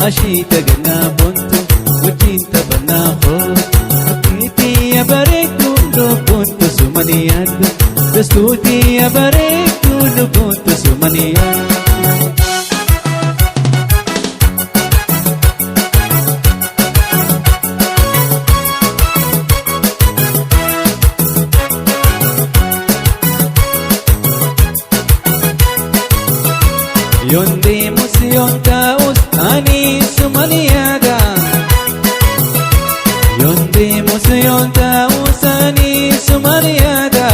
ashita gana buntu wajinta banako akiti abareku lo buntu sumaniyadu dastuti abareku lo buntu sumaniyadu Yonde musyon taus ani sumaniyada Yonde musyon taus ani sumaniyada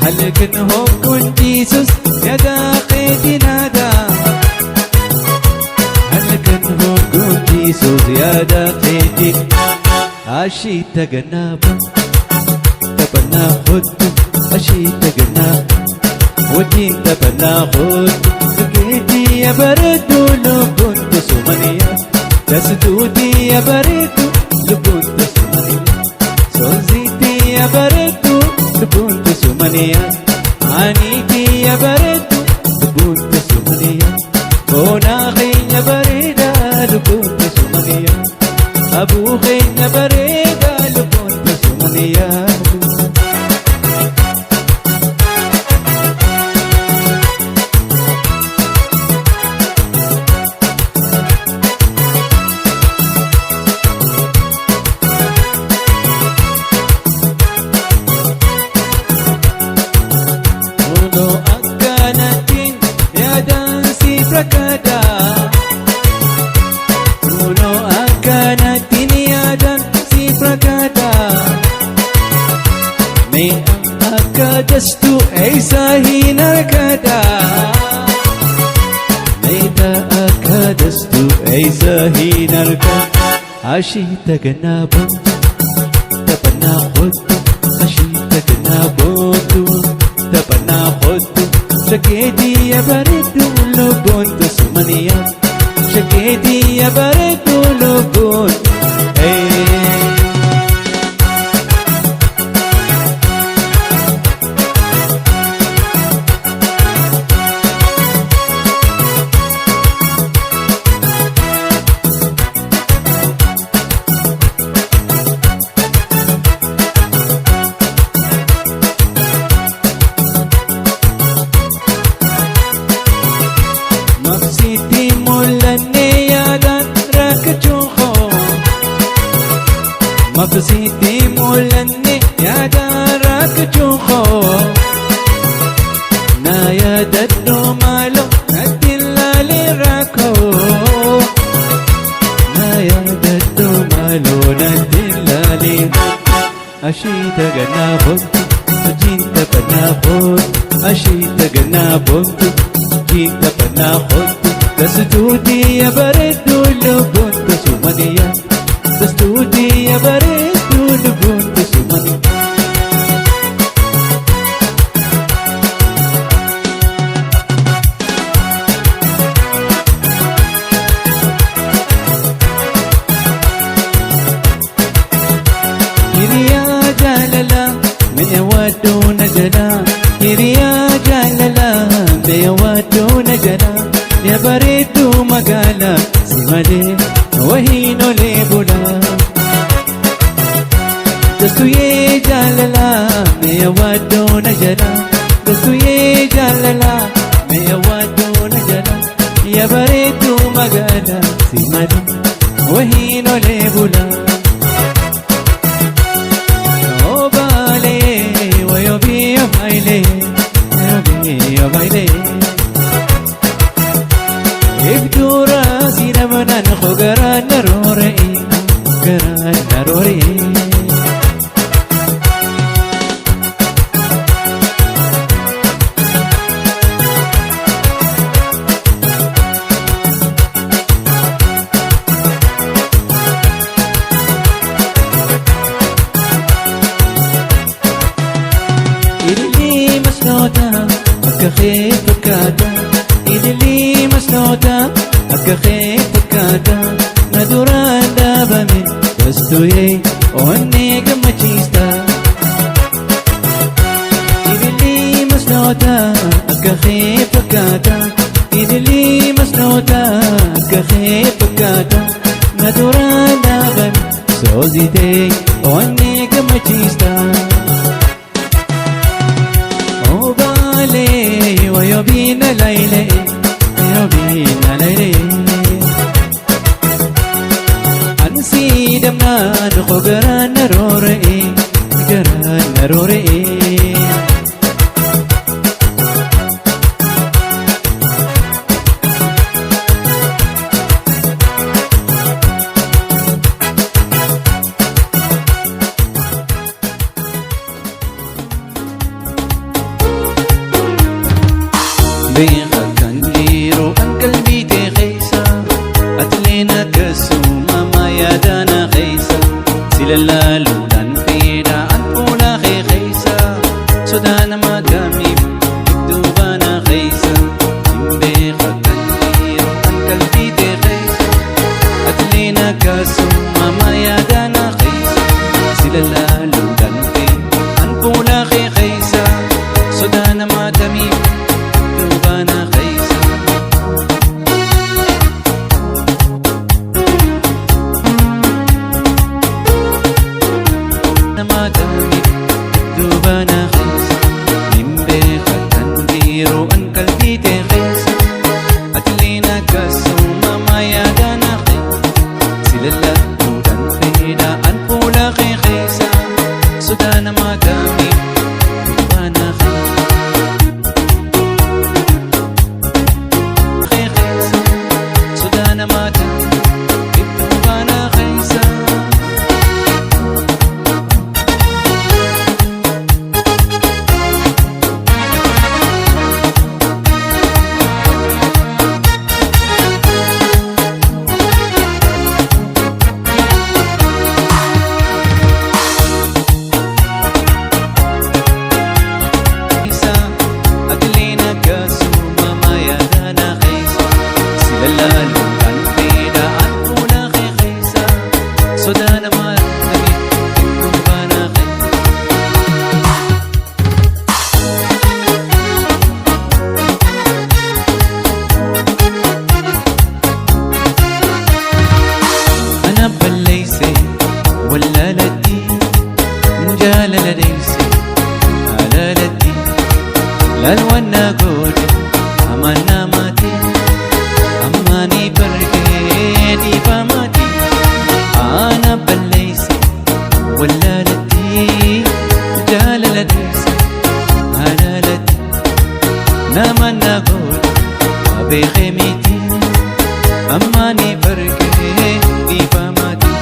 Halkan hukun Jesus yada qidinada Halkan hukun Jesus yada qidin Ashita ganaba tabana khudu ashita ganaba وجيت بناخد سكيتي يا برد لو كنت سمنيا دستوتي يا برد لو كنت سمنيا سوزيتي يا برد لو كنت سمنيا عانيتي يا برد لو كنت سمنيا وناخي يا برد لو كنت سمنيا أبوخي يا برد لو كنت سمنيا Prakada Uno akanatin yadan si prakada May akadastu ay sahin arkada May ta akadastu ay sahin arkada Ashita ganabon tapanakot Ashita ganabon tapanakot Shakedi ya baridu logon to sumaniya Shakedi ya baridu logon Mapsiti mulane yadan rakachunko Mapsiti mulane yadan rakachunko Na yadan lumalo natilali rako Na yadan lumalo natilali Ashita ganabon Ajinta panabon Ashita ganabon Kita panahod Dastuti ya baredu lubun to sumaniya Dastuti ya baredu lubun to sumaniya Hiriya jalala Mayawadu najala Hiriya jalala Mayawadu najala Ya baridu magala Simade Wahino lebula Dastu ye jalala Mayawadu najala Dastu ye jalala Mayawadu najala Ya baridu magala Simade Wahino lebula Obale Wayobi Yobaile Yobi Yobaile Ibdura sinamanan ko garan narore garan narore Idili masnota akakhe pakada Idili masnota akakhe pakada Naduranda bamin dastuye onne gamachista Idili masnota akakhe pakada Idili masnota masnoota akka kee fakkaata na duraan dhaabame soositee onnee gammachiista. Obaalee wayobiina laayilee wayobiina laayilee ansi damnaan koo garaan na roora'ee garaan na roora'ee. Beeka kan dhiiroo kan qalbii ta'e keessa atileen akkasuma maayadana keessa si lallaaluudhaan fedha an fuula kee keessa sodaa nama kamiif dudduubana keessa. Beeka kan dhiiroo kan qalbii ta'e keessa atileen akkasuma maayadana keessa si lallaaluudhaan fedha an fuula kee keessa sodaa nama kamiif. Lalwanna goode amanna mati amani bargee dhiifamati ana balleeyse walaalatti jaalala deesse halaalatti namanna goode abeekee miti amani bargee dhiifamati.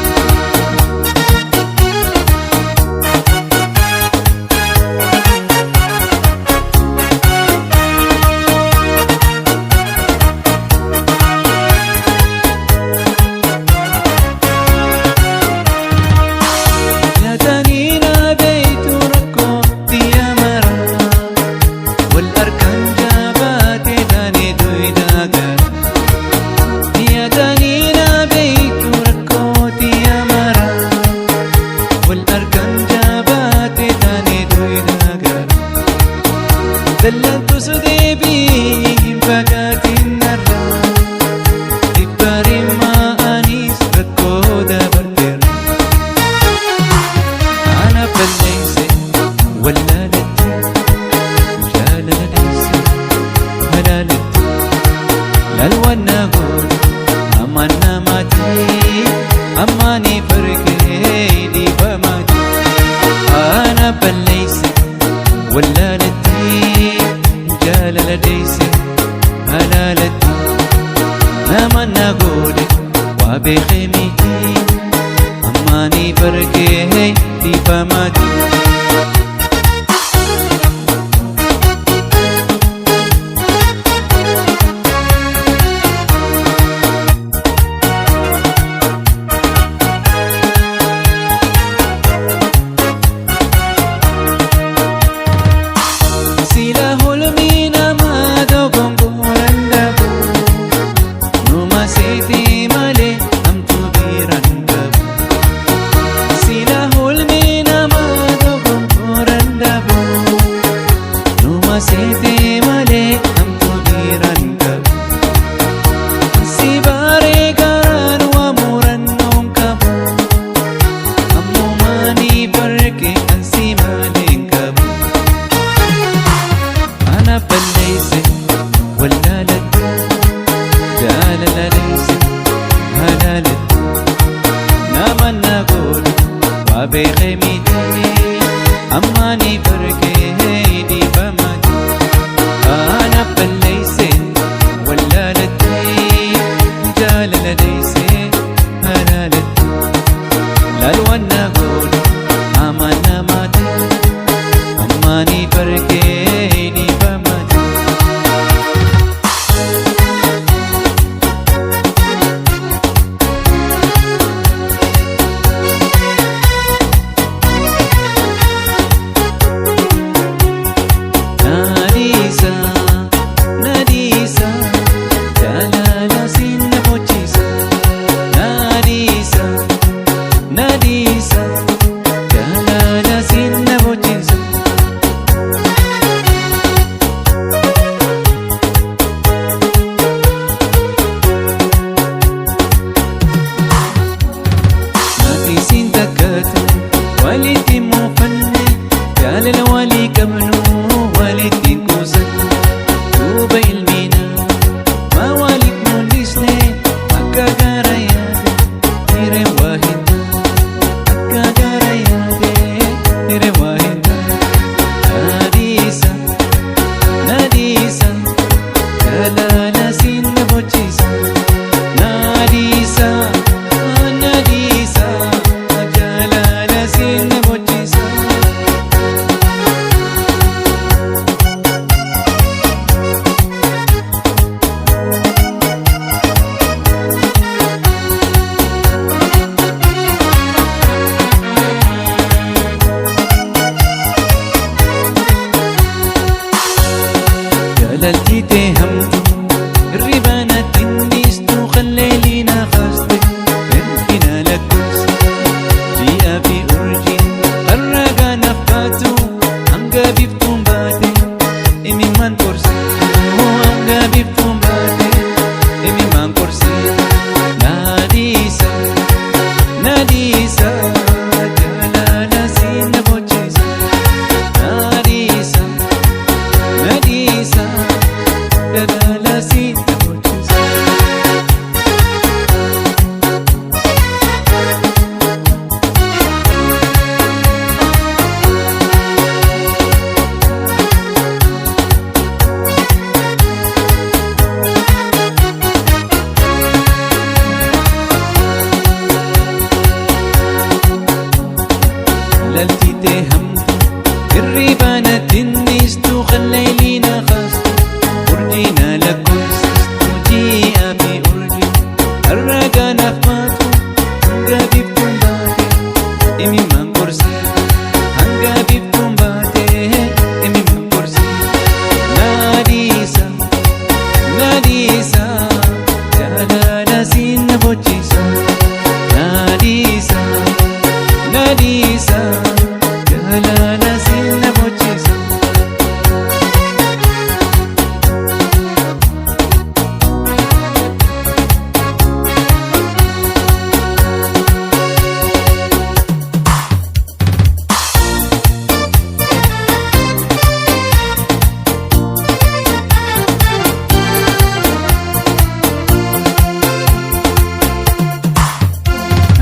Dallantu sudeebii fagaatiin narraa dhibbaariin maa'aniis rakkoo dabarteera. Ana balleeyse wallaalatti jaalala deesse halaalatti lalwanna goone amanna maatii ammaanii fargee dhiifamaati. Ana balleeyse wallaalatti jaalala deesse halaalatti namanna goode waa beekee miti ammaanii fargee dhiifamaati. Amtu bochisa Nadisa Nadisa jalala sin bochisa جلالتي تهمت الربانة تنستو خليلينا خاصتك بنتنا لكوس جيء في أرجي الرقا نفاتو أنقا بيفتم باتي إمي من كرسي أنقا بيفتم باتي إمي من كرسي ناديسا ناديسا جلالا سين بوچيسا ناديسا ناديسا جلالا سين بوچيسا لالتي تهمت الربانة تنستو خليلينا خاصتو ورجينا لكوس جيء في أرجي الرقا نفاتو هنقا بيفتم باتي إمي من كرسي هنقا بيفتم باتي إمي من كرسي ناديسا ناديسا جلالا سين بوچيسا ناديسا ناديسا جلالا سين بوچيسا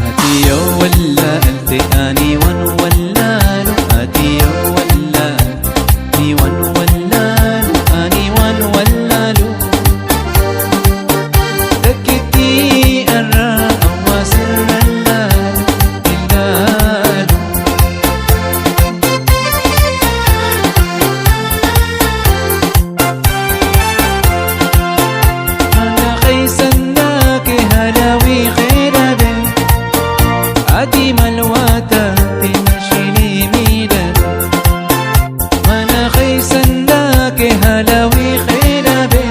آتيو ولا التقاني ون ولالو آتيو ولا أني ون ولالو أني ون ولالو تكتي الراء وسر اللالو اللالو أنا خيسناك هلاوي خير بي عديم الواتا تنشيني ميدا أنا خيسناك هلاوي خير بي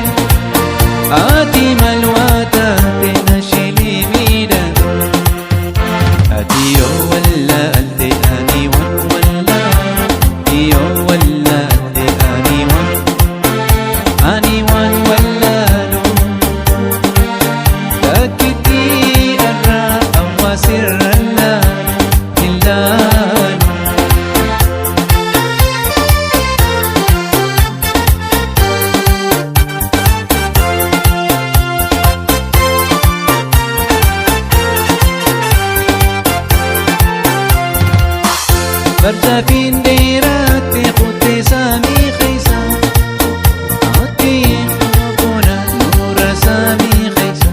عديم الواتا تنشيني ميدا أتيو ولا التقاني ون ولا أتيو ولا التقاني ون أني ون ولالو تكتي الراء وسر اللالو برزافين ديرات قد سامي خيسا عطي قبونا نور سامي خيسا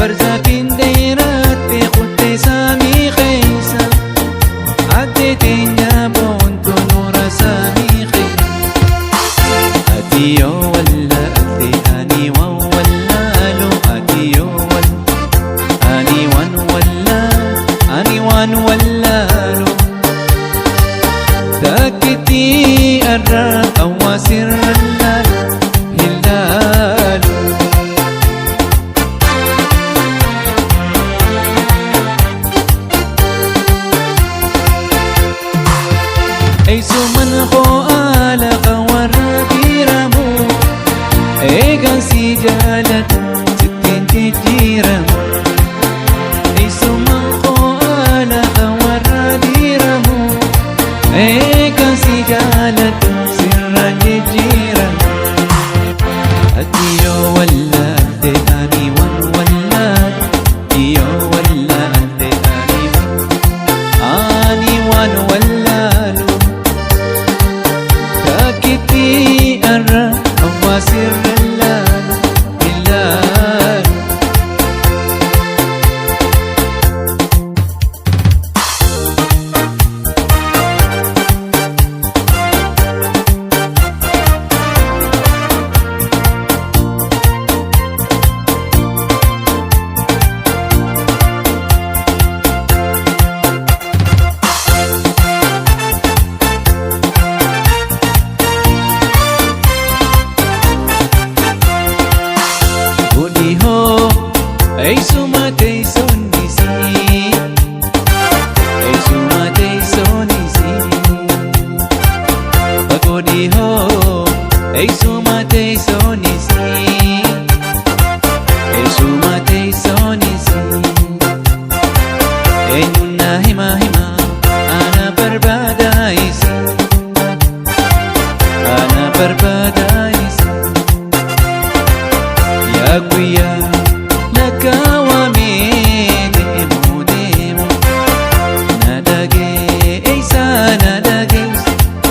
برزافين ديرات قد سامي خيسا عدتين يا بونتو نور سامي خيسا أتيو ولا أتي وولالو أتيو ولا أني ون ولالو تكتي الراء وسر اللالو أيسو من خوالا خوارا بيرامو إيغان سيجالة ستين تجيرامو أيسو من خوالا خوارا بيرامو إيغان سيجالة سرا تجيرامو أتيو ولا أتقاني ون ولا أتيو ولا أتقاني ون ولالو تكتي الراء وسر اللالو eessuma teessonisi eessuma teessonisi fagoo dhihoo eessuma teessonisi eessuma teessonisi eenyuun na hima ana barbaadaisi ana barbaadaisi yaa guyyaa lakkaawamee deemu na dhageessa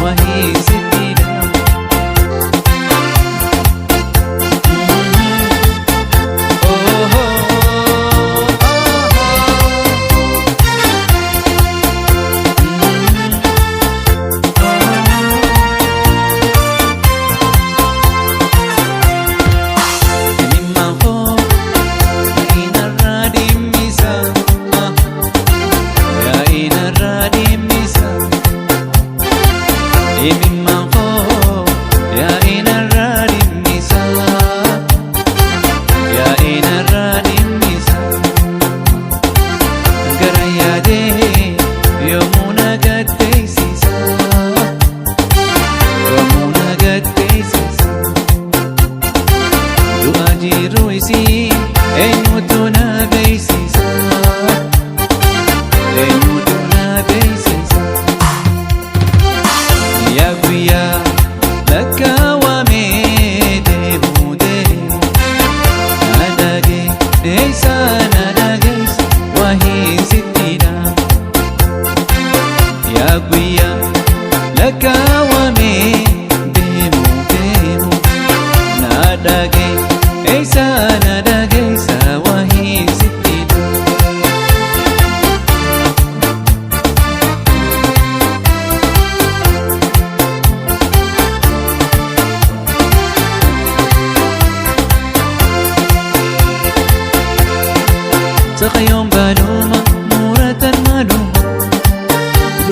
wahii sitti dhamu. Sakayong baluma, muratan maluma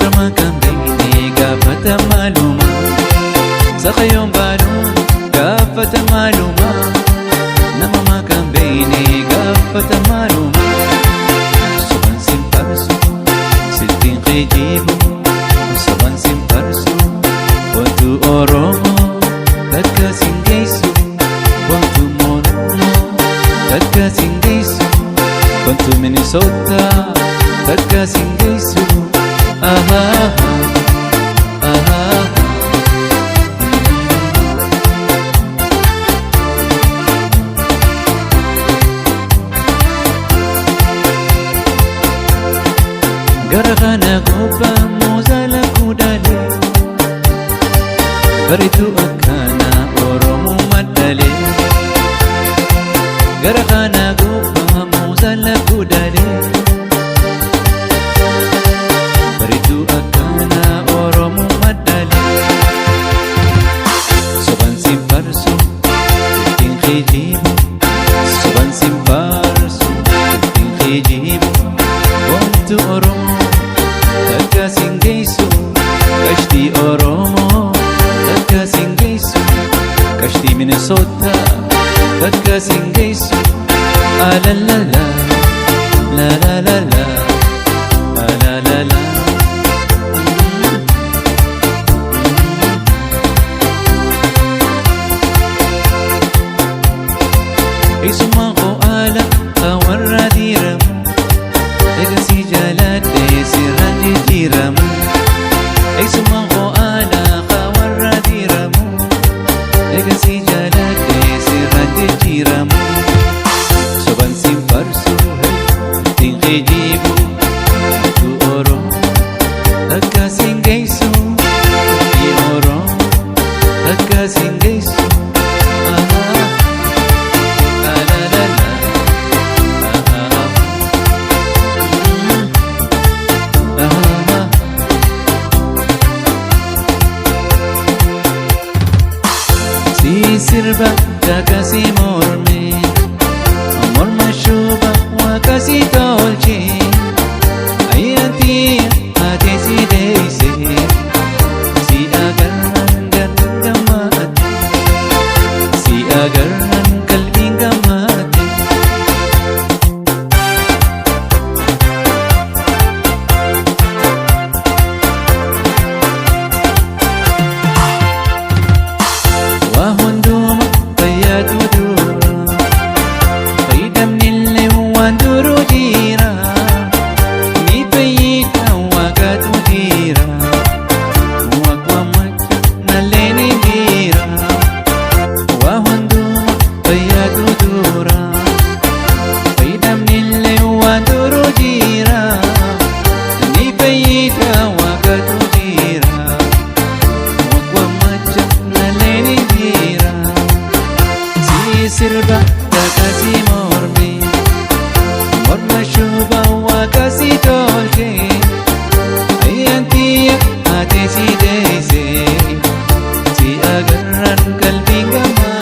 Brahma kang bini, gapatan maluma Sakayong baluma, gapatan maluma Namama kang bini, gapatan maluma Saban simparso, silting kijibo Saban simparso, wantu oromo Tagkasing gayso, wantu monomo Tagkasing gayso Wantu Minnesota, tagkasing gayso. Gara kana goba mozala kudale, baritu akana oromo madale. Gara kana goba mozala kudale, baritu akana oromo madale. Soban simparso, ting kijibo. Soban simparso, ting kijibo. Wantu oromo, tagkasing gayso. Kashti oromo, tagkasing gayso. Kashti Minnesota, tagkasing gayso. Ah la la la, la la la la, ah la la la. Isuma ko ala kawarra diram, legasi jalate sirandi diram. Isuma ko ala kawarra diram, legasi jalate sirandi diram. Soban simparso, ting kijibo, tu oro, tagkasing gayso, ti oro, tagkasing gayso. sirba kakasi mormi morma shuba wakasi tolche ayyantiya ate si deise si agarran kalbi gama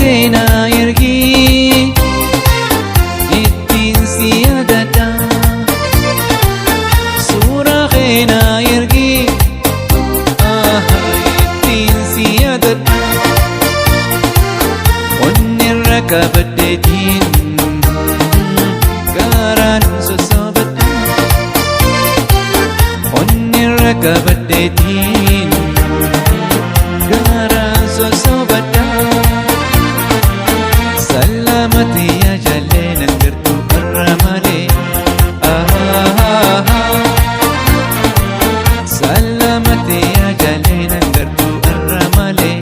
Tena ergi ittin siyadata sura khena ergi ittin siyadata onnir rakabatin garan sosobata onnir rakabatin garan sosobata سلامتي يا جلين انقرتو الرمالي سلامتي يا جلين انقرتو الرمالي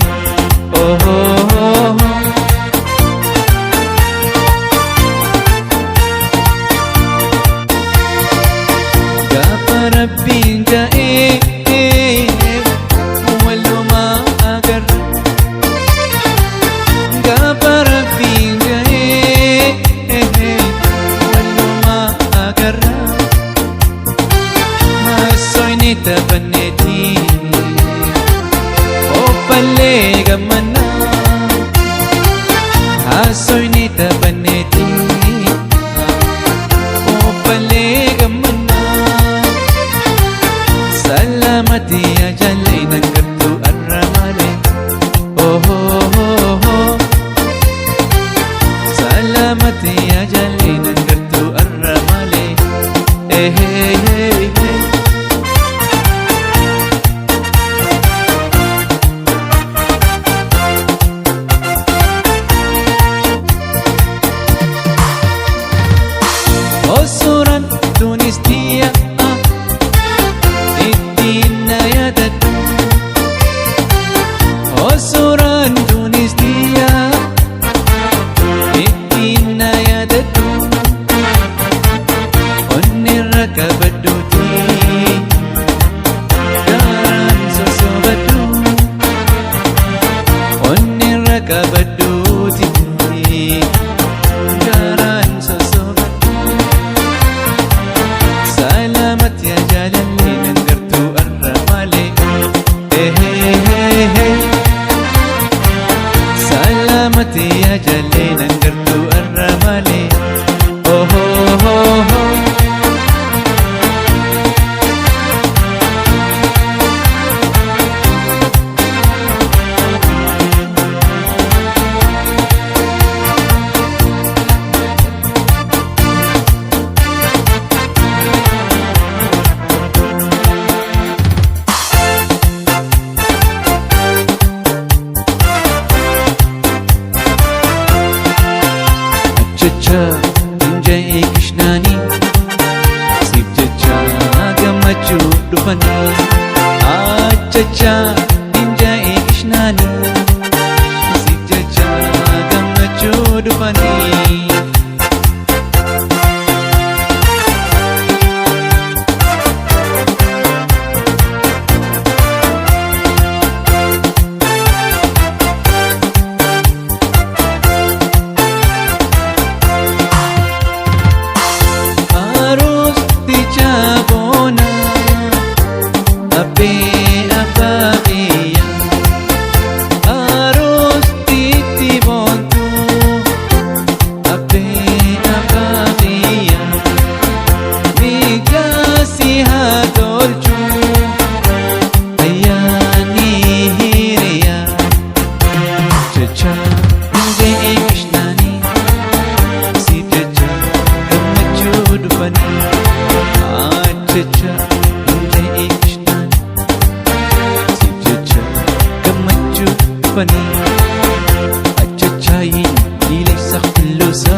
kabadduuti garaan sosobadhu salaamatti yaa jaalallee nan gartuu arra malee salaamatti yaa jaalallee nan gartuu arra malee Inja'ee Krishnaanii siif jecha gammachuu dhufanii achacha inja'ee Krishnaanii siif jecha gammachuu dhufanii achachayin ilaysa kullusa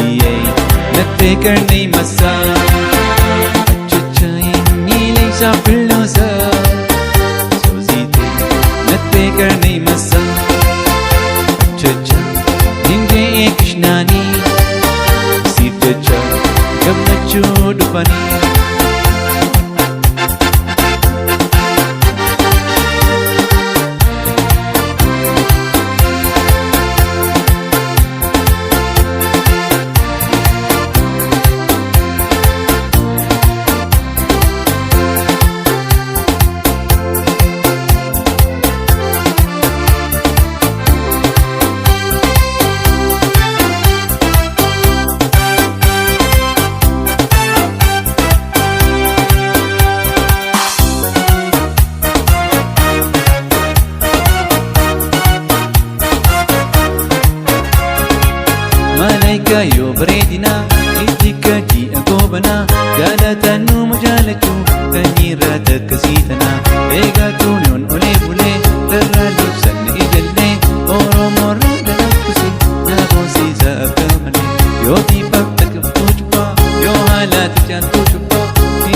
iyay natbekarnay masa achachayin ilaysa kullusa sozite natbekarnay masa achacha inja'ee Krishnaanii siif jecha gammachuu dhufanii Malaika yoo bareedina itti gadi agoobana jaalataan nuuma jaalachuu kanyiirraa takkasii tana eegaa tuunoon olee bulee darraa libsanne ijallee oromoorraa dalakkuse na boonsiisa akka malee yoo dhiibbaa takkabtuu cubbaa yoo haalaati jaantuu cubbaa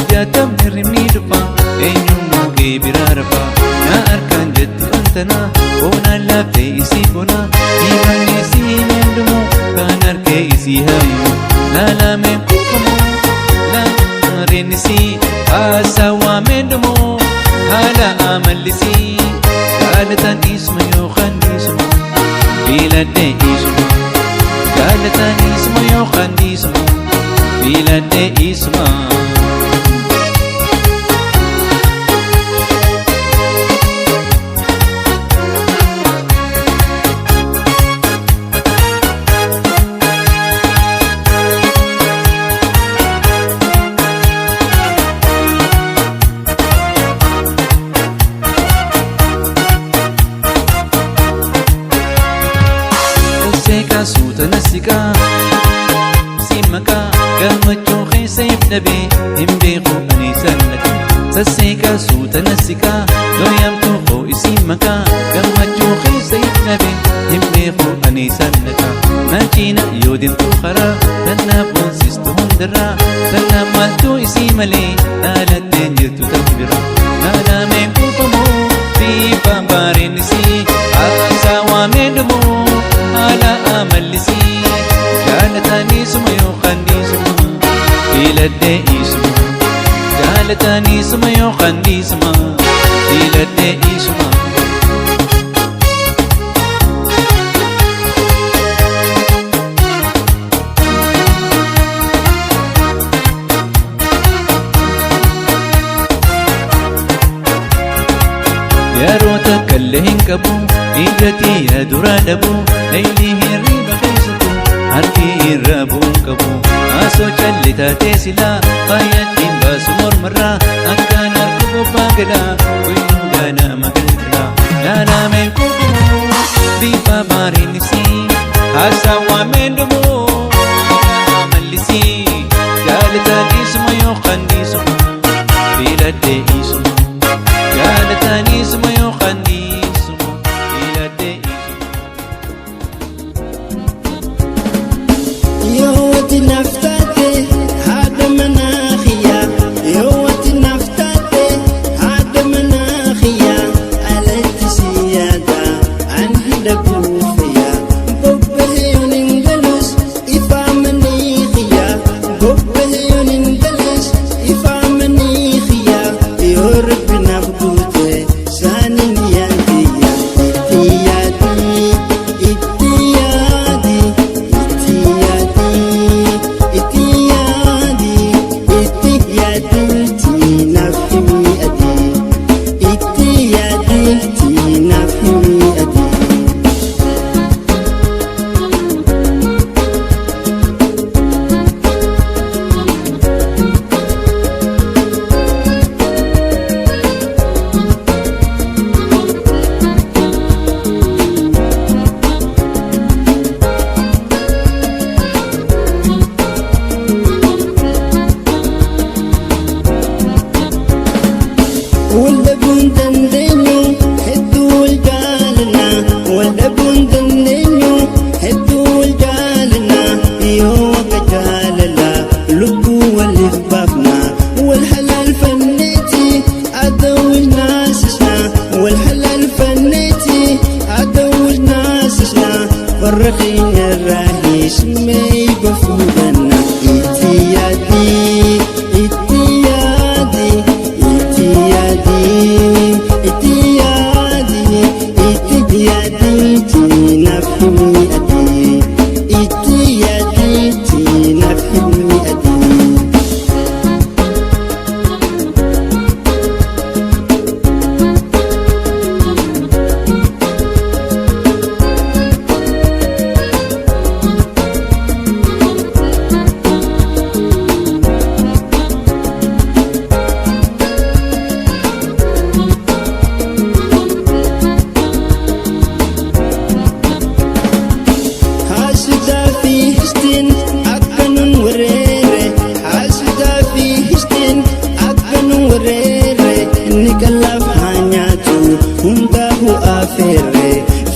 ijaatamni rimni dhufaa eenyummoo kee biraa rafaa na harkaan jettu antanaa boonaan laaftee isii boonaa dhiibanni isii meendumoo kan harkee isii hayu laalameen kuufamoo laarennisii haasawaa meendumoo haala amallisii jaalatan isma yookaan dhiisuma filadhee isuma jaalatan isma yookaan dhiisuma filadhee isuma suuta nasikaa simmakaa gammachuu keessa ibdhabee hin beeku ani sannaka sasseekaa suuta nasikaa looyamtuu koo isiin makaa gammachuu keessa ibdhabee hin beeku ani sannaka naanchiina yoo deemtuu karaa tannaaf boonsistu hundarraa tannaaf maaltuu isii malee dhaalatteen jirtu takbira dhaadhameen kuufamoo fi baambaareen isii haasawaa meedhamoo haala amallisii jaalatanii suma yookaan dhiisuma filadhee isuma jaalatanii suma yookaan dhiisuma filadhee isuma كلهن كبو إيجتي يا درا دبو ليلي هيري بخيستو هركي الرابون كبو أسو جلتا تيسلا قايدين باسمور مرة أكان أركبو باقلا ويندانا مقلقلا لا لا ميكوكو بيبا باري نفسي هسا من دمو ملسي جالتا اسمو يوقن اسمو بلد اسمو جالتا اسمو يوقن اسمو بلد اسمو يوتي نفتاتي هذا مناخيا يوتي نفتاتي هذا مناخيا عليك سيادة عن هدبو فيا بوبه ينجلس إفامني خيا بوبه ينجلس إفامني خيا يورب نبوته سانين يديا إتيادي إتيادي ولا بندندنيو هدو الجالنا ولا بندندنيو هدو الجالنا يوك جاللا لبو والإخبافنا والحلال فنيتي أدوي ناسسنا والحلال فنيتي أدوي ناسسنا فرقين الرئيس مي بفودنا إتيادي إتيادي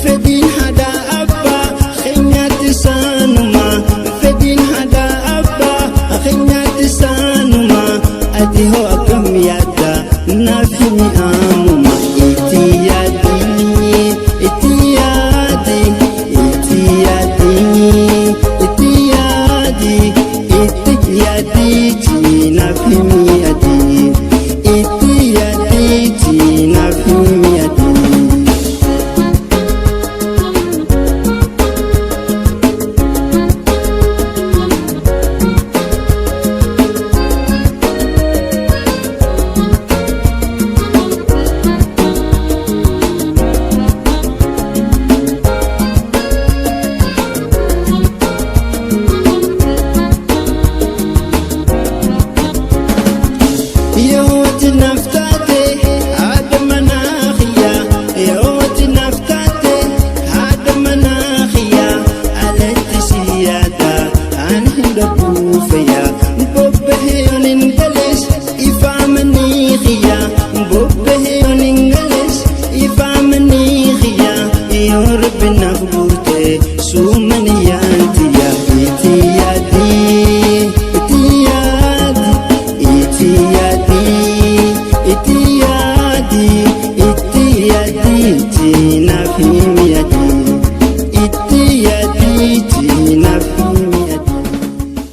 فدين حدا أبا خينات سانما فدين حدا أبا خينات سانما أدي هو أكم يدا نافني آمما إتيادي إتيادي إتيادي إتيادي إتيادي تينا في ميادي إتيادي تينا في ميادي ربنا